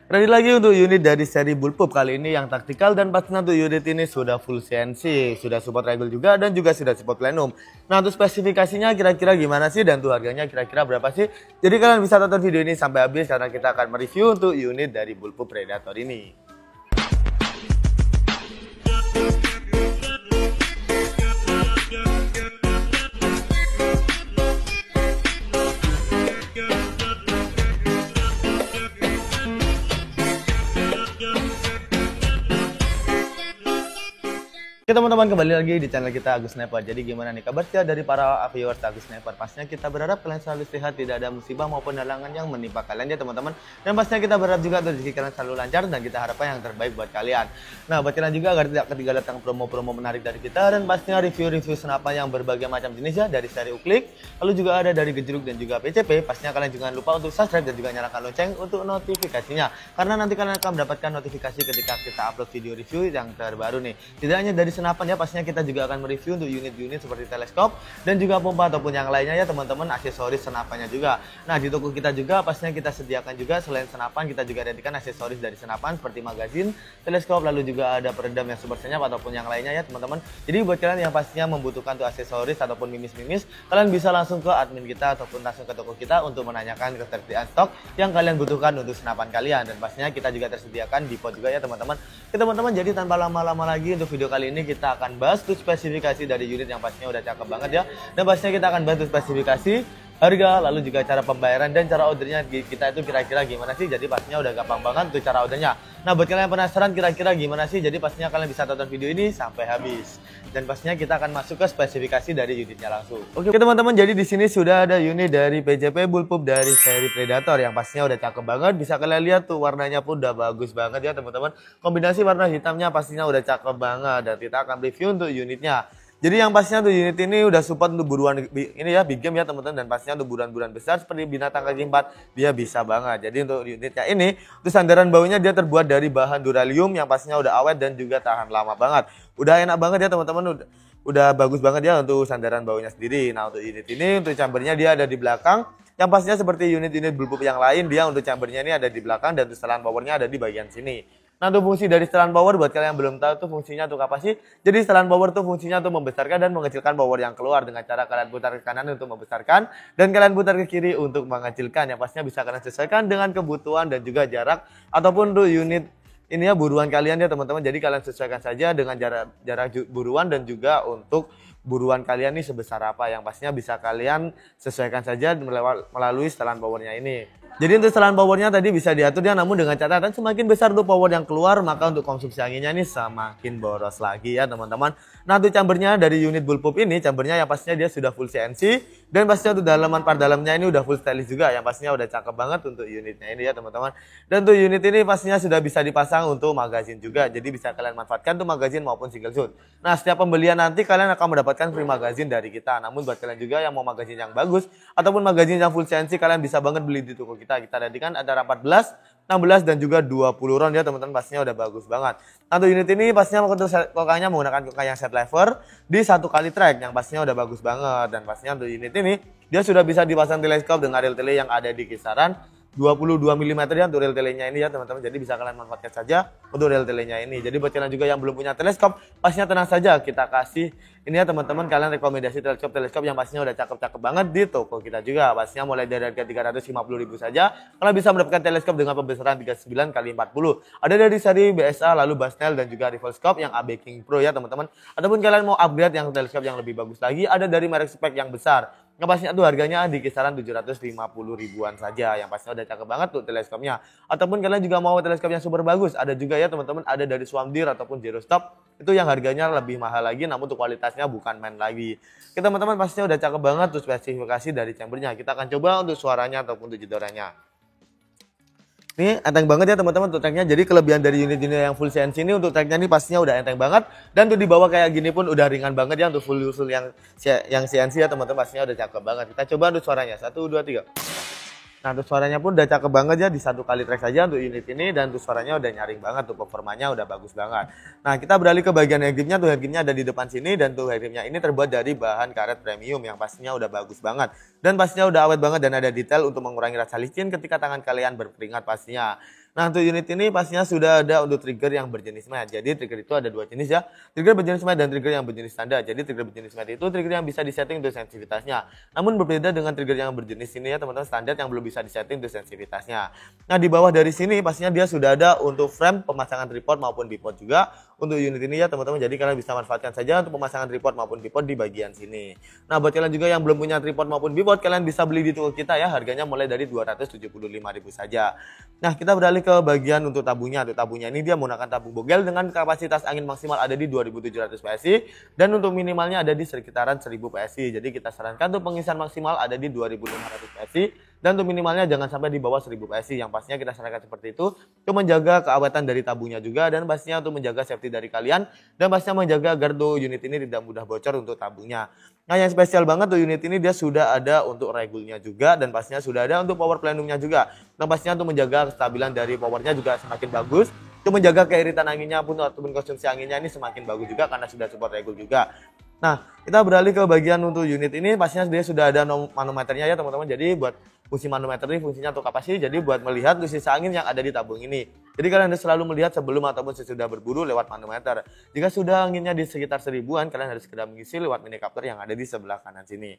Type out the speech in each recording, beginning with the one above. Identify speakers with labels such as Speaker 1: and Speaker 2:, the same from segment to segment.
Speaker 1: Ready lagi untuk unit dari seri Bullpup kali ini yang taktikal dan pastinya untuk unit ini sudah full CNC, sudah support regel juga dan juga sudah support plenum. Nah untuk spesifikasinya kira-kira gimana sih dan untuk harganya kira-kira berapa sih? Jadi kalian bisa tonton video ini sampai habis karena kita akan mereview untuk unit dari Bullpup Predator ini. Oke teman-teman, kembali lagi di channel kita Agus Sniper. Jadi gimana nih kabarnya dari para viewers Agus Sniper? Pastinya kita berharap kalian selalu sehat, tidak ada musibah maupun halangan yang menimpa kalian ya teman-teman. Dan pastinya kita berharap juga rezeki kalian selalu lancar dan kita harapkan yang terbaik buat kalian. Nah buat kalian juga agar tidak ketinggalan promo-promo menarik dari kita dan pastinya review-review senapan yang berbagai macam jenis ya, dari seri Uklik, lalu juga ada dari Gejruk dan juga PCP. Pastinya kalian jangan lupa untuk subscribe dan juga nyalakan lonceng untuk notifikasinya, karena nanti kalian akan mendapatkan notifikasi ketika kita upload video review yang terbaru nih. Tidak hanya dari senapan ya, pastinya kita juga akan mereview untuk unit-unit seperti teleskop dan juga pompa ataupun yang lainnya ya teman-teman, aksesoris senapannya juga. Nah di toko kita juga pastinya kita sediakan juga selain senapan, kita juga readykan aksesoris dari senapan seperti magazin, teleskop, lalu juga ada peredam yang super senyap ataupun yang lainnya ya teman-teman. Jadi buat kalian yang pastinya membutuhkan tuh aksesoris ataupun mimis-mimis, kalian bisa langsung ke admin kita ataupun langsung ke toko kita untuk menanyakan ketersediaan stok yang kalian butuhkan untuk senapan kalian. Dan pastinya kita juga tersediakan di pot juga ya teman-teman. Oke teman-teman, jadi tanpa lama-lama lagi untuk video kali ini kita akan bahas tuh spesifikasi dari unit yang pastinya udah cakep banget ya. Dan pastinya kita akan bahas tuh spesifikasi, harga, lalu juga cara pembayaran dan cara ordernya kita itu kira-kira gimana sih. Jadi pastinya udah gampang banget tuh cara ordernya. Nah buat kalian yang penasaran kira-kira gimana sih, jadi pastinya kalian bisa tonton video ini sampai habis. Dan pastinya kita akan masuk ke spesifikasi dari unitnya langsung. Oke teman-teman, jadi di sini sudah ada unit dari PCP Bullpup dari seri Predator yang pastinya udah cakep banget. Bisa kalian lihat tuh warnanya pun udah bagus banget ya teman-teman. Kombinasi warna hitamnya pastinya udah cakep banget dan kita akan review untuk unitnya. Jadi yang pastinya tuh unit ini udah support untuk buruan ini ya, big game ya teman-teman, dan pastinya untuk buruan-buruan besar seperti binatang kaki 4 dia bisa banget. Jadi untuk unitnya ini untuk sandaran baunya dia terbuat dari bahan duralium yang pastinya udah awet dan juga tahan lama banget. Udah enak banget ya teman-teman, udah bagus banget ya untuk sandaran baunya sendiri. Nah untuk unit ini untuk chambernya dia ada di belakang. Yang pastinya seperti unit-unit Bullpup yang lain, dia untuk chambernya ini ada di belakang dan untuk setelan powernya ada di bagian sini. Nah untuk fungsi dari setelan power buat kalian yang belum tahu tuh fungsinya untuk apa sih? Jadi setelan power tuh fungsinya untuk membesarkan dan mengecilkan power yang keluar dengan cara kalian putar ke kanan untuk membesarkan dan kalian putar ke kiri untuk mengecilkan. Yang pastinya bisa kalian sesuaikan dengan kebutuhan dan juga jarak ataupun tuh unit ini ya buruan kalian ya teman-teman. Jadi kalian sesuaikan saja dengan jarak buruan dan juga untuk buruan kalian nih sebesar apa, yang pastinya bisa kalian sesuaikan saja melalui setelan powernya ini. Jadi untuk setelan powernya tadi bisa diatur ya, namun dengan catatan semakin besar untuk power yang keluar maka untuk konsumsi anginnya ini semakin boros lagi ya teman-teman. Nah untuk chambernya dari unit Bullpup ini, chambernya yang pastinya dia sudah full CNC dan pastinya untuk dalaman part dalamnya ini udah full stainless juga, yang pastinya udah cakep banget untuk unitnya ini ya teman-teman. Dan untuk unit ini pastinya sudah bisa dipasang untuk magazin juga, jadi bisa kalian manfaatkan untuk magazin maupun single shoot. Nah setiap pembelian nanti kalian akan mendapatkan free magazin dari kita. Namun buat kalian juga yang mau magazin yang bagus ataupun magazin yang full CNC, kalian bisa banget beli di toko kita. Kita readykan antara 14, 16 dan juga 20 round ya teman-teman, pastinya udah bagus banget. Nah, untuk unit ini pastinya untuk kokangnya menggunakan kokang yang set lever di 1 kali track yang pastinya udah bagus banget. Dan pastinya untuk unit ini dia sudah bisa dipasang teleskop dengan reel tele yang ada di kisaran 22 mm ya untuk reel telenya ini ya teman-teman. Jadi bisa kalian manfaatkan saja untuk reel telenya ini. Jadi buat kalian juga yang belum punya teleskop, pastinya tenang saja, kita kasih ini ya teman-teman, kalian rekomendasi teleskop yang pastinya udah cakep-cakep banget di toko kita juga. Pastinya mulai dari harga 350.000 saja kalian bisa mendapatkan teleskop dengan pembesaran 39 x 40. Ada dari seri BSA, lalu Basnel dan juga Rival Scope yang AB King Pro ya teman-teman. Ataupun kalian mau upgrade yang teleskop yang lebih bagus lagi, ada dari merek spek yang besar. Yang pastinya tuh harganya di kisaran 750 ribuan saja, yang pastinya udah cakep banget tuh teleskopnya. Ataupun kalian juga mau teleskop yang super bagus, ada juga ya teman-teman, ada dari Swamdeer ataupun Zero Stop. Itu yang harganya lebih mahal lagi, namun untuk kualitasnya bukan main lagi. Oke teman-teman, pastinya udah cakep banget tuh spesifikasi dari chambernya. Kita akan coba untuk suaranya ataupun untuk jedorannya. Ini enteng banget ya teman-teman untuk tracknya. Jadi kelebihan dari unit-unit yang full CNC ini, untuk tracknya ini pastinya udah enteng banget. Dan untuk dibawa kayak gini pun udah ringan banget ya untuk full yang CNC ya teman-teman, pastinya udah cakep banget. Kita coba untuk suaranya, 1, 2, 3. Nah untuk suaranya pun udah cakep banget ya, di 1 kali track saja untuk unit ini. Dan untuk suaranya udah nyaring banget, tuh performanya udah bagus banget. Nah kita beralih ke bagian headgripnya. Tuh headgripnya ada di depan sini, dan tuh headgripnya ini terbuat dari bahan karet premium yang pastinya udah bagus banget. Dan pastinya udah awet banget dan ada detail untuk mengurangi rasa licin ketika tangan kalian berkeringat pastinya. Nah, untuk unit ini pastinya sudah ada untuk trigger yang berjenis matte. Jadi trigger itu ada dua jenis ya. Trigger berjenis matte dan trigger yang berjenis standar. Jadi trigger berjenis matte itu trigger yang bisa disetting untuk sensitivitasnya. Namun berbeda dengan trigger yang berjenis ini ya teman-teman, standar yang belum bisa disetting untuk sensitivitasnya. Nah, di bawah dari sini pastinya dia sudah ada untuk frame pemasangan tripod maupun bipod juga untuk unit ini ya teman-teman. Jadi kalian bisa manfaatkan saja untuk pemasangan tripod maupun bipod di bagian sini. Nah, buat kalian juga yang belum punya tripod maupun bipod, kalian bisa beli di toko kita ya. Harganya mulai dari 275.000 saja. Nah, kita beralih ke bagian untuk tabungnya. Untuk tabungnya ini dia menggunakan tabung bogel dengan kapasitas angin maksimal ada di 2700 PSI dan untuk minimalnya ada di sekitaran 1000 PSI. Jadi kita sarankan untuk pengisian maksimal ada di 2500 PSI dan untuk minimalnya jangan sampai di bawah 1000 PSI. Yang pastinya kita sarankan seperti itu untuk menjaga keaweten dari tabungnya juga dan pastinya untuk menjaga safety dari kalian dan pastinya menjaga agar tuh unit ini tidak mudah bocor untuk tabungnya. Nah, yang spesial banget tuh unit ini dia sudah ada untuk regulnya juga dan pastinya sudah ada untuk power plenumnya juga. Nah, pastinya untuk menjaga kestabilan dari powernya juga semakin bagus. Untuk menjaga keiritan anginnya pun ataupun konsumsi anginnya ini semakin bagus juga karena sudah support regul juga. Nah, kita beralih ke bagian untuk unit ini pastinya dia sudah ada manometernya ya teman-teman. Jadi buat fungsi manometer ini fungsinya untuk apa sih? Jadi buat melihat sisa angin yang ada di tabung ini. Jadi kalian harus selalu melihat sebelum ataupun sesudah berburu lewat manometer. Jika sudah anginnya di sekitar 1000-an, kalian harus segera mengisi lewat mini coupler yang ada di sebelah kanan sini.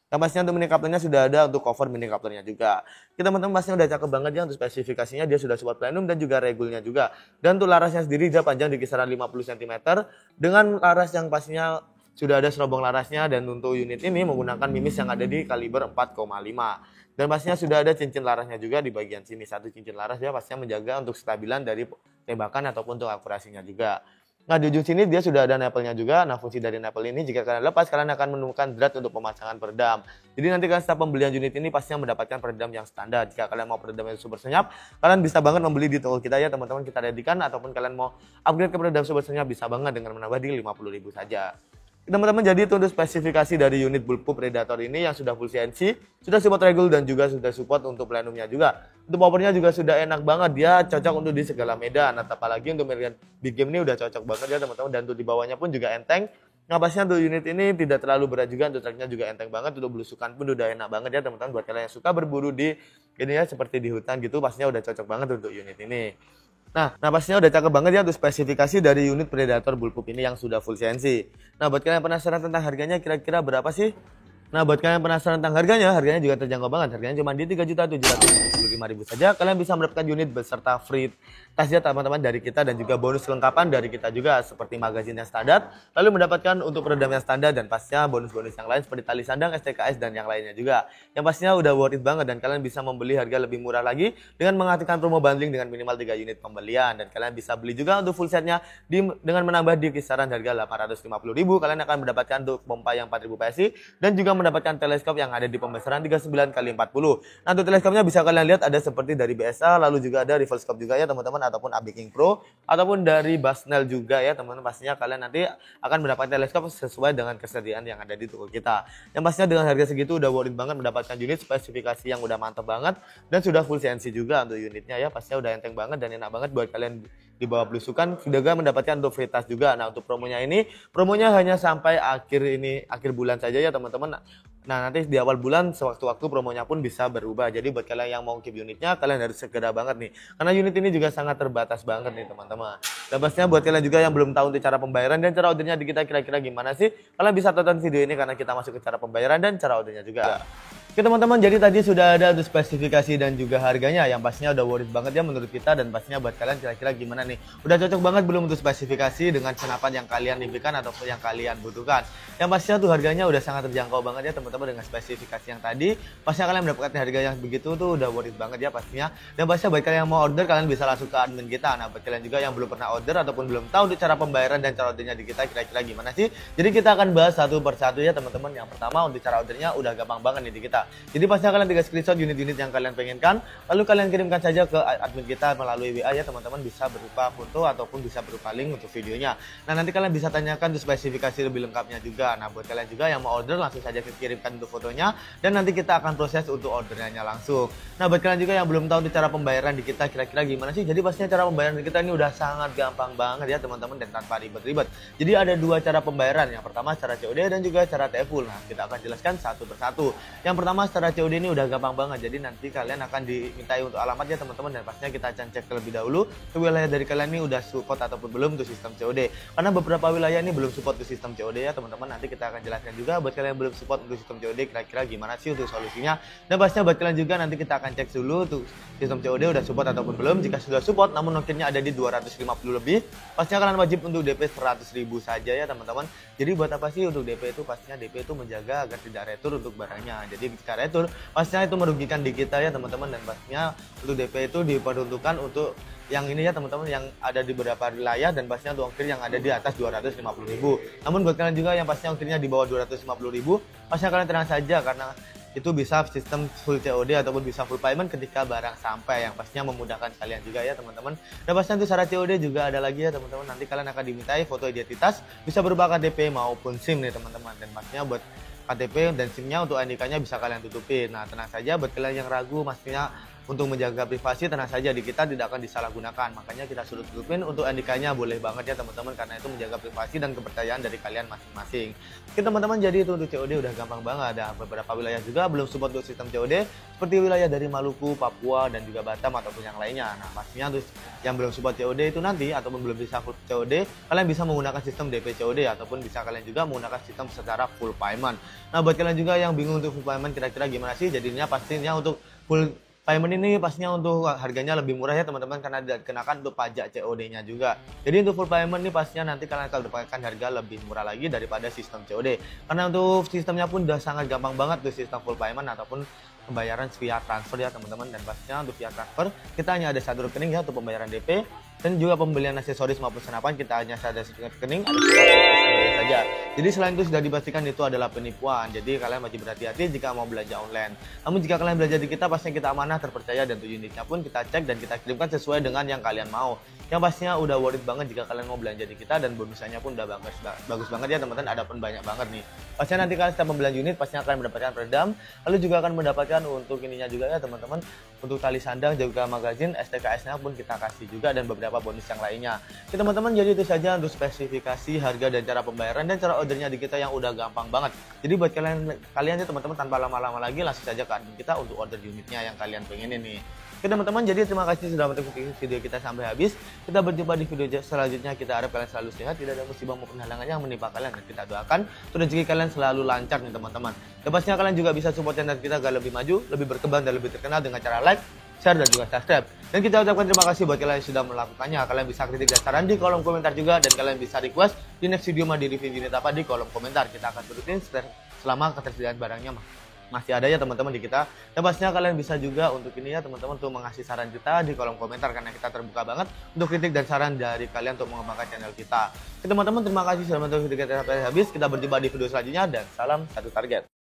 Speaker 1: Nah, pastinya untuk mini couplernya sudah ada untuk cover mini couplernya juga. Kita teman-teman pastinya udah cakep banget ya untuk spesifikasinya, dia sudah support plenum dan juga regulnya juga. Dan untuk larasnya sendiri dia panjang di kisaran 50 cm dengan laras yang pastinya sudah ada serobong larasnya dan untuk unit ini menggunakan mimis yang ada di kaliber 4,5. Dan pastinya sudah ada cincin larasnya juga di bagian sini. Satu cincin laras dia pastinya menjaga untuk kestabilan dari tembakan ataupun untuk akurasinya juga. Nah, di ujung sini dia sudah ada nipple-nya juga. Nah, fungsi dari nipple ini jika kalian lepas, kalian akan menemukan drat untuk pemasangan peredam. Jadi nanti kalian setelah pembelian unit ini pastinya mendapatkan peredam yang standar. Jika kalian mau peredam yang super senyap, kalian bisa banget membeli di toko kita ya teman-teman, kita readykan. Ataupun kalian mau upgrade ke peredam super senyap bisa banget dengan menambah di 50.000 saja. Teman-teman, jadi itu untuk spesifikasi dari unit Bulletproof Predator ini yang sudah full CNC, sudah support regul dan juga sudah support untuk plenumnya juga. Untuk powernya juga sudah enak banget, dia cocok untuk di segala medan. Nah, apalagi untuk medan big game ini udah cocok banget ya teman-teman, dan untuk di bawahnya pun juga enteng. Nah, pastinya untuk unit ini tidak terlalu berat juga, untuk tracknya juga enteng banget, untuk belusukan pun udah enak banget ya teman-teman. Buat kalian yang suka berburu di ini ya seperti di hutan gitu, pastinya udah cocok banget untuk unit ini. Nah, pastinya udah cakep banget ya untuk spesifikasi dari unit Predator Bulletproof ini yang sudah full CNC. Nah, buat kalian yang penasaran tentang harganya kira-kira berapa sih? Nah, buat kalian yang penasaran tentang harganya juga terjangkau banget. Harganya cuma di 3.775.000 saja. Kalian bisa mendapatkan unit beserta free tas ya teman-teman dari kita dan juga bonus kelengkapan dari kita juga seperti magazin yang standar. Lalu mendapatkan untuk peredam yang standar dan pastinya bonus-bonus yang lain seperti tali sandang, STKS dan yang lainnya juga. Yang pastinya udah worth it banget dan kalian bisa membeli harga lebih murah lagi dengan mengaktifkan promo bundling dengan minimal 3 unit pembelian dan kalian bisa beli juga untuk full setnya dengan menambah di kisaran harga 850.000. Kalian akan mendapatkan untuk pompa yang 4.000 PSI dan juga mendapatkan teleskop yang ada di pembesaran 39x40. Nah, untuk teleskopnya bisa kalian lihat ada seperti dari BSA, lalu juga ada rival scope juga ya teman-teman, ataupun AB King Pro, ataupun dari Basnel juga ya teman-teman. Pastinya kalian nanti akan mendapatkan teleskop sesuai dengan kesediaan yang ada di toko kita. Yang pastinya dengan harga segitu udah worth it banget mendapatkan unit spesifikasi yang udah mantap banget dan sudah full CNC juga untuk unitnya ya. Pastinya udah enteng banget dan enak banget buat kalian di bawah belusukan, juga mendapatkan untuk free tas juga. Nah, untuk promonya hanya sampai akhir bulan saja ya teman-teman. Nah, nanti di awal bulan sewaktu-waktu promonya pun bisa berubah. Jadi buat kalian yang mau keep unitnya, kalian harus segera banget nih. Karena unit ini juga sangat terbatas banget nih teman-teman. Dan pastinya buat kalian juga yang belum tahu untuk cara pembayaran dan cara ordernya di kita kira-kira gimana sih, kalian bisa tonton video ini karena kita masuk ke cara pembayaran dan cara ordernya juga. Oke teman-teman, jadi tadi sudah ada untuk spesifikasi dan juga harganya yang pastinya udah worth it banget ya menurut kita, dan pastinya buat kalian kira-kira gimana nih? Udah cocok banget belum untuk spesifikasi dengan senapan yang kalian impikan ataupun yang kalian butuhkan? Yang pastinya tuh harganya udah sangat terjangkau banget ya teman-teman dengan spesifikasi yang tadi. Pastinya kalian mendapatkan harga yang begitu tuh udah worth it banget ya pastinya. Dan pastinya buat kalian yang mau order, kalian bisa langsung ke admin kita. Nah, buat kalian juga yang belum pernah order ataupun belum tahu untuk cara pembayaran dan cara ordernya di kita kira-kira gimana sih? Jadi kita akan bahas satu persatu ya teman-teman. Yang pertama untuk cara ordernya udah gampang banget nih di kita. Jadi pastinya kalian tinggal screenshot unit-unit yang kalian penginkan, lalu kalian kirimkan saja ke admin kita melalui WA ya teman-teman, bisa berupa foto ataupun bisa berupa link untuk videonya. Nah, nanti kalian bisa tanyakan untuk spesifikasi lebih lengkapnya juga. Nah, buat kalian juga yang mau order langsung saja kirimkan untuk fotonya dan nanti kita akan proses untuk ordernya langsung. Nah, buat kalian juga yang belum tahu untuk cara pembayaran di kita kira-kira gimana sih? Jadi pastinya cara pembayaran di kita ini udah sangat gampang banget ya teman-teman dan tanpa ribet-ribet. Jadi ada dua cara pembayaran. Yang pertama cara COD dan juga cara TFUL. Nah, kita akan jelaskan satu persatu. Yang pertama pertama secara COD ini udah gampang banget. Jadi nanti kalian akan dimintai untuk alamatnya teman-teman, dan pastinya kita akan cek terlebih dahulu ke wilayah dari kalian ini udah support ataupun belum untuk sistem COD. Karena beberapa wilayah ini belum support untuk sistem COD ya teman-teman. Nanti kita akan jelaskan juga buat kalian yang belum support untuk sistem COD kira-kira gimana sih untuk solusinya. Dan pastinya buat kalian juga nanti kita akan cek dulu untuk sistem COD udah support ataupun belum. Jika sudah support namun ongkirnya ada di 250 lebih, pastinya kalian wajib untuk DP 100.000 saja ya teman-teman. Jadi buat apa sih untuk DP itu? Pastinya DP itu menjaga agar tidak retur untuk barangnya. Jadi jika retur pastinya itu merugikan di kita ya teman-teman, dan pastinya untuk DP itu diperuntukkan untuk yang ini ya teman-teman, yang ada di beberapa wilayah, dan pastinya untuk ongkir yang ada di atas 250.000. Namun buat kalian juga yang pastinya ongkirnya di bawah 250.000, pastinya kalian tenang saja karena itu bisa sistem full COD ataupun bisa full payment ketika barang sampai, yang pastinya memudahkan kalian juga ya teman-teman. Dan pastinya untuk syarat COD juga ada lagi ya teman-teman. Nanti kalian akan dimintai foto identitas, bisa berupa KTP maupun SIM nih teman-teman. Dan pastinya buat KTP dan SIM-nya untuk NIK-nya bisa kalian tutupin. Nah, tenang saja buat kalian yang ragu pastinya untuk menjaga privasi, tenang saja di kita tidak akan disalahgunakan. Makanya kita suruh tutupin. Untuk NIK-nya boleh banget ya teman-teman, karena itu menjaga privasi dan kepercayaan dari kalian masing-masing. Oke teman-teman, jadi itu untuk COD udah gampang banget. Ada beberapa wilayah juga belum support untuk sistem COD, seperti wilayah dari Maluku, Papua, dan juga Batam ataupun yang lainnya. Nah, pastinya untuk yang belum support COD itu nanti ataupun belum bisa full COD, kalian bisa menggunakan sistem DP COD ataupun bisa kalian juga menggunakan sistem secara full payment. Nah, buat kalian juga yang bingung untuk full payment kira-kira gimana sih? Jadinya pastinya untuk full payment ini pastinya untuk harganya lebih murah ya teman-teman, karena dikenakan untuk pajak COD-nya juga. Jadi untuk full payment ini pastinya nanti kalian akan mendapatkan harga lebih murah lagi daripada sistem COD. Karena untuk sistemnya pun udah sangat gampang banget untuk sistem full payment ataupun pembayaran via transfer ya teman-teman. Dan pastinya untuk via transfer kita hanya ada satu rekening ya untuk pembayaran DP, dan juga pembelian aksesoris maupun senapan kita hanya ada satu rekening, ada saja. Jadi selain itu sudah dipastikan itu adalah penipuan. Jadi kalian wajib berhati-hati jika mau belanja online. Namun jika kalian belanja di kita pastinya kita amanah, terpercaya, dan tujuh unitnya pun kita cek dan kita kirimkan sesuai dengan yang kalian mau. Yang pastinya udah worth it banget jika kalian mau belanja di kita, dan bonusnya pun udah bagus banget ya teman-teman. Ada pun banyak banget nih. Pastinya nanti kalian setiap membelanja unit pastinya akan mendapatkan peredam, lalu juga akan mendapatkan untuk ininya juga ya teman-teman, untuk tali sandang juga magazin, STKS-nya pun kita kasih juga, dan beberapa bonus yang lainnya. Oke teman-teman, jadi itu saja untuk spesifikasi, harga, dan cara pembayaran dan cara ordernya di kita yang udah gampang banget. Jadi buat kalian ya teman-teman, tanpa lama-lama lagi langsung saja ke admin kita untuk order unitnya yang kalian pengenin nih. Oke teman-teman, jadi terima kasih sudah menonton video kita sampai habis. Kita berjumpa di video selanjutnya. Kita harap kalian selalu sehat, tidak ada musibah maupun halangan yang menimpa kalian, dan kita doakan untuk rezeki kalian selalu lancar nih teman-teman. Dan pastinya kalian juga bisa support channel kita agar lebih maju, lebih berkembang, dan lebih terkenal dengan cara like, share, dan juga subscribe. Dan kita ucapkan terima kasih buat kalian yang sudah melakukannya. Kalian bisa kritik dan saran di kolom komentar juga, dan kalian bisa request di next video mau di review unit apa di kolom komentar. Kita akan turutin selama ketersediaan barangnya masih ada ya teman-teman di kita. Dan pastinya kalian bisa juga untuk ini ya teman-teman, untuk mengasih saran kita di kolom komentar, karena kita terbuka banget untuk kritik dan saran dari kalian untuk mengembangkan channel kita. Oke teman-teman, terima kasih sudah menonton video kita sampai habis. Kita berjumpa di video selanjutnya, dan salam satu target.